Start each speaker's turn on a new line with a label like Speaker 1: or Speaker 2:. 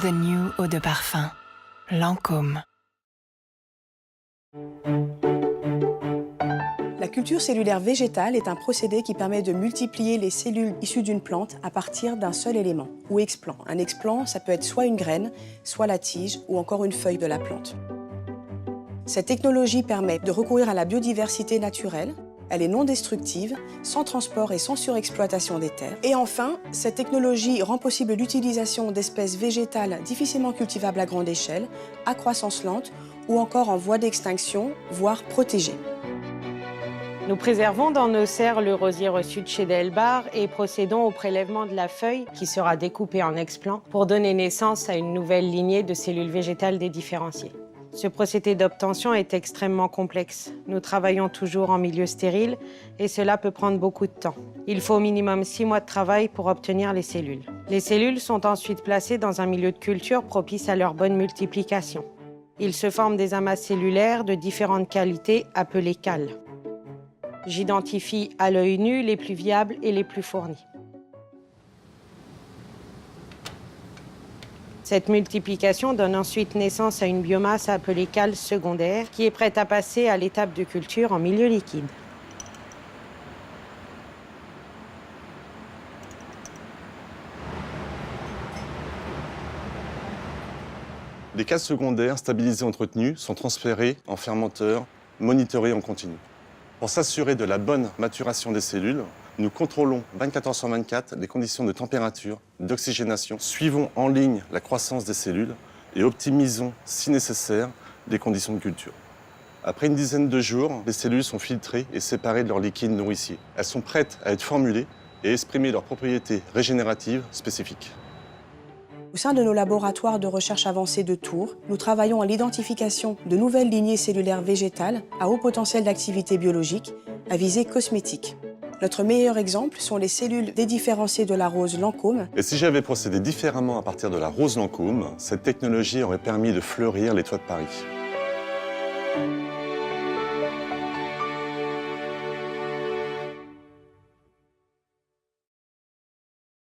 Speaker 1: The New eau de parfum, Lancôme.
Speaker 2: La culture cellulaire végétale est un procédé qui permet de multiplier les cellules issues d'une plante à partir d'un seul élément, ou explant. Un explant, ça peut être soit une graine, soit la tige, ou encore une feuille de la plante. Cette technologie permet de recourir à la biodiversité naturelle. Elle est non destructive, sans transport et sans surexploitation des terres. Et enfin, cette technologie rend possible l'utilisation d'espèces végétales difficilement cultivables à grande échelle, à croissance lente ou encore en voie d'extinction, voire protégées.
Speaker 3: Nous préservons dans nos serres le rosier reçu de chez Delbar et procédons au prélèvement de la feuille qui sera découpée en explants pour donner naissance à une nouvelle lignée de cellules végétales dédifférenciées. Ce procédé d'obtention est extrêmement complexe. Nous travaillons toujours en milieu stérile et cela peut prendre beaucoup de temps. Il faut au minimum 6 mois de travail pour obtenir les cellules. Les cellules sont ensuite placées dans un milieu de culture propice à leur bonne multiplication. Il se forme des amas cellulaires de différentes qualités appelées cales. J'identifie à l'œil nu les plus viables et les plus fournis. Cette multiplication donne ensuite naissance à une biomasse appelée cale secondaire qui est prête à passer à l'étape de culture en milieu liquide.
Speaker 4: Les cales secondaires stabilisées et entretenues sont transférées en fermenteur, monitorées en continu. Pour s'assurer de la bonne maturation des cellules, nous contrôlons 24 heures sur 24 les conditions de température, d'oxygénation, suivons en ligne la croissance des cellules et optimisons, si nécessaire, les conditions de culture. Après une dizaine de jours, les cellules sont filtrées et séparées de leur liquide nourricier. Elles sont prêtes à être formulées et exprimer leurs propriétés régénératives spécifiques.
Speaker 2: Au sein de nos laboratoires de recherche avancés de Tours, nous travaillons à l'identification de nouvelles lignées cellulaires végétales à haut potentiel d'activité biologique, à visée cosmétique. Notre meilleur exemple sont les cellules dédifférenciées de la rose Lancôme.
Speaker 4: Et si j'avais procédé différemment à partir de la rose Lancôme, cette technologie aurait permis de fleurir les toits de Paris.